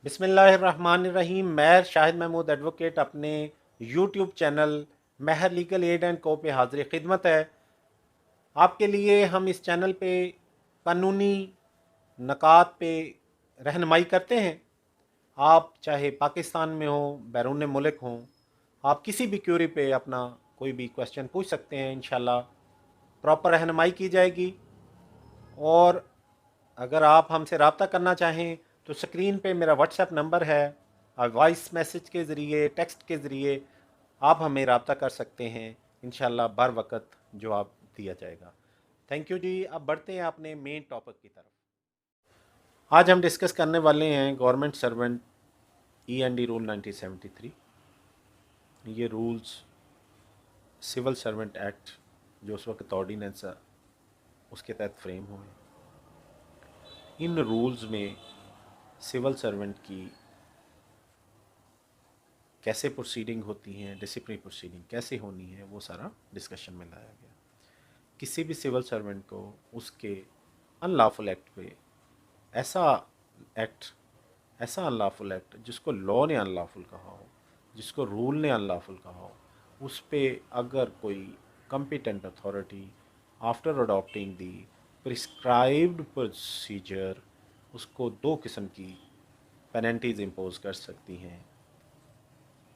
बिस्मिल्लाहिर्रहमानिर्रहीम। मैं शाहिद महमूद एडवोकेट अपने YouTube channel Mehar legal aid and co पे हाज़िर खिदमत है। आपके लिए हम इस चैनल पे कानूनी नकात पे रहनुमाई करते हैं। आप चाहे पाकिस्तान में हो, बैरून मुल्क हों, आप किसी भी क्यूरी पे अपना कोई भी क्वेश्चन पूछ सकते हैं। इंशाल्लाह प्रॉपर रहनुमाई की जाएगी। और अगर आप हमसे रब्ता करना चाहें तो स्क्रीन पे मेरा व्हाट्सएप नंबर है। आप वॉइस मैसेज के ज़रिए, टेक्स्ट के ज़रिए आप हमें रब्ता कर सकते हैं। इंशाल्लाह बर वक़्त जवाब दिया जाएगा। थैंक यू जी। अब बढ़ते हैं अपने मेन टॉपिक की तरफ। आज हम डिस्कस करने वाले हैं गवर्नमेंट सर्वेंट E&D रूल 1973। ये रूल्स सिविल सर्वेंट एक्ट जो उस वक्त ऑर्डिनेंस उसके तहत फ्रेम हुए। इन रूल्स में सिविल सर्वेंट की कैसे प्रोसीडिंग होती हैं, डिसिप्लिनरी प्रोसीडिंग कैसे होनी है, वो सारा डिस्कशन में लाया गया। किसी भी सिविल सर्वेंट को उसके अनलॉफुल एक्ट पे ऐसा एक्ट ऐसा अनलॉफुल एक्ट जिसको लॉ ने अनलॉफुल कहा हो, जिसको रूल ने अनलॉफुल कहा हो, उस पे अगर कोई कॉम्पिटेंट अथॉरिटी आफ्टर अडॉप्टिंग दी प्रिस्क्राइब्ड प्रोसीजर उसको दो किस्म की पेनल्टीज़ इम्पोज कर सकती हैं।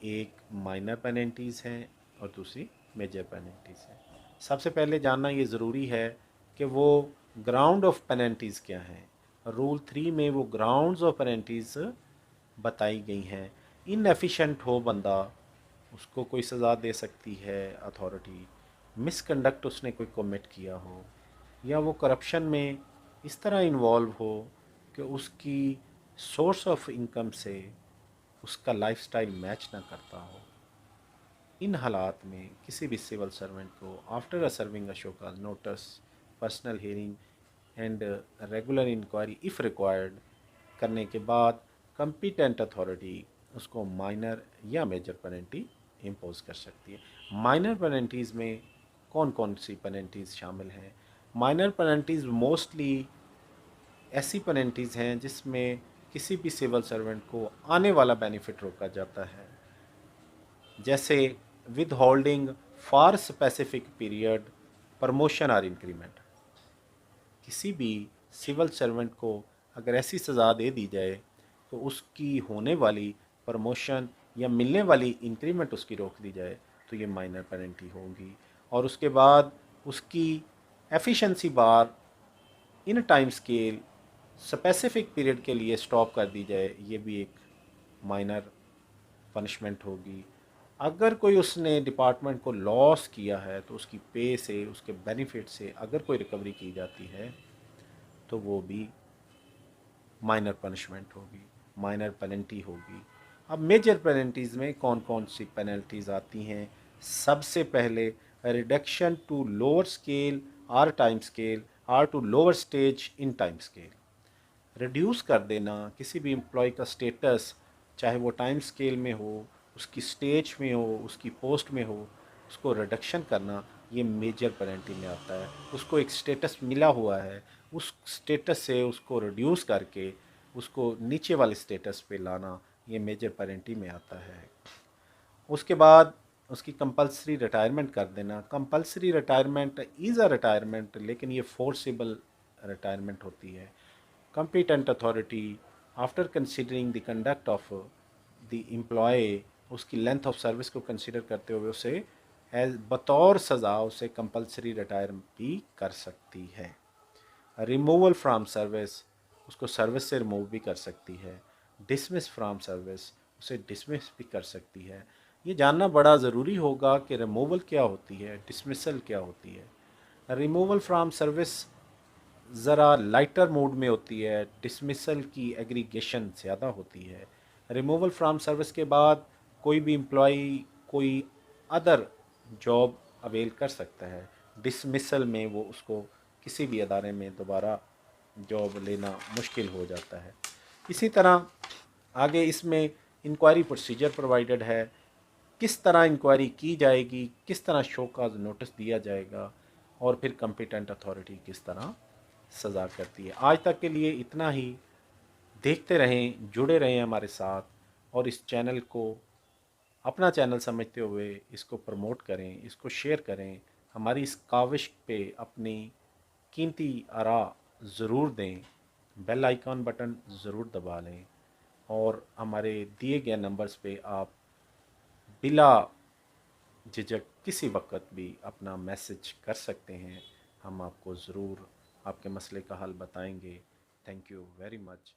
एक माइनर पेनल्टीज़ हैं और दूसरी मेजर पेनल्टीज़ हैं। सबसे पहले जानना ये ज़रूरी है कि वो ग्राउंड ऑफ पेनल्टीज़ क्या हैं। रूल 3 में वो ग्राउंड्स ऑफ पेनल्टीज़ बताई गई हैं। इनएफिशिएंट हो बंदा, उसको कोई सज़ा दे सकती है अथॉरिटी। मिसकंडक्ट उसने कोई कमिट किया हो, या वो करप्शन में इस तरह इन्वॉल्व हो कि उसकी सोर्स ऑफ इनकम से उसका लाइफस्टाइल मैच ना करता हो। इन हालात में किसी भी सिविल सर्वेंट को after serving a show cause notice, personal hearing and regular inquiry if required करने के बाद कंपिटेंट अथॉरिटी उसको माइनर या मेजर पेनल्टी इम्पोज कर सकती है। माइनर पेनल्टीज़ में कौन कौन सी पेनल्टीज़ शामिल हैं? माइनर पेनल्टीज़ मोस्टली ऐसी पेनल्टीज़ हैं जिसमें किसी भी सिविल सर्वेंट को आने वाला बेनिफिट रोका जाता है, जैसे with holding for specific period promotion और इंक्रीमेंट। किसी भी सिविल सर्वेंट को अगर ऐसी सज़ा दे दी जाए तो उसकी होने वाली प्रमोशन या मिलने वाली इंक्रीमेंट उसकी रोक दी जाए तो ये माइनर पेनल्टी होगी। और उसके बाद उसकी एफिशिएंसी बार इन टाइम स्केल स्पेसिफिक पीरियड के लिए स्टॉप कर दी जाए, ये भी एक माइनर पनिशमेंट होगी। अगर कोई उसने डिपार्टमेंट को लॉस किया है तो उसकी पे से, उसके बेनिफिट से अगर कोई रिकवरी की जाती है तो वो भी माइनर पनिशमेंट होगी, माइनर पेनल्टी होगी। अब मेजर पेनल्टीज़ में कौन कौन सी पेनल्टीज़ आती हैं? सबसे पहले reduction to lower scale or time scale or to lower stage in time scale. Reduce कर देना किसी भी एम्प्लॉय का स्टेटस, चाहे वो टाइम स्केल में हो, उसकी स्टेज में हो, उसकी पोस्ट में हो, उसको रिडक्शन करना ये मेजर पेनल्टी में आता है। उसको एक स्टेटस मिला हुआ है, उस स्टेटस से उसको रिड्यूस करके उसको नीचे वाले स्टेटस पे लाना ये मेजर पेनल्टी में आता है। उसके बाद उसकी कंपलसरी रिटायरमेंट कर देना। Compulsory retirement is a retirement, लेकिन ये फोर्सेबल रिटायरमेंट होती है। competent authority after considering the conduct of the employee, उसकी लेंथ ऑफ सर्विस को कंसिडर करते हुए उसे एज बतौर सज़ा उसे कंपलसरी रिटायर भी कर सकती है। रिमूवल फ्राम सर्विस, उसको सर्विस से रिमूव भी कर सकती है। डिसमिस फ्राम सर्विस, उसे डिसमिस भी कर सकती है। ये जानना बड़ा ज़रूरी होगा कि रिमूवल क्या होती है, डिसमिसल क्या होती है। रिमूवल फ्राम सर्विस ज़रा लाइटर मूड में होती है, डिसमिसल की एग्रीगेशन ज़्यादा होती है। रिमूवल फ्राम सर्विस के बाद कोई भी एम्प्लॉई कोई अदर जॉब अवेल कर सकता है। डिसमिसल में वो उसको किसी भी अदारे में दोबारा जॉब लेना मुश्किल हो जाता है। इसी तरह आगे इसमें इंक्वायरी प्रोसीजर प्रोवाइडेड है। किस तरह इंक्वायरी की जाएगी, किस तरह शो काज नोटिस दिया जाएगा और फिर कॉम्पिटेंट अथॉरिटी किस तरह सज़ा करती है। आज तक के लिए इतना ही। देखते रहें, जुड़े रहें हमारे साथ और इस चैनल को अपना चैनल समझते हुए इसको प्रमोट करें, इसको शेयर करें। हमारी इस काविश पे अपनी कीमती आरा ज़रूर दें, बेल आइकॉन बटन ज़रूर दबा लें और हमारे दिए गए नंबर्स पे आप बिला झिझक किसी वक्त भी अपना मैसेज कर सकते हैं। हम आपको ज़रूर आपके मसले का हल बताएंगे। Thank you very much.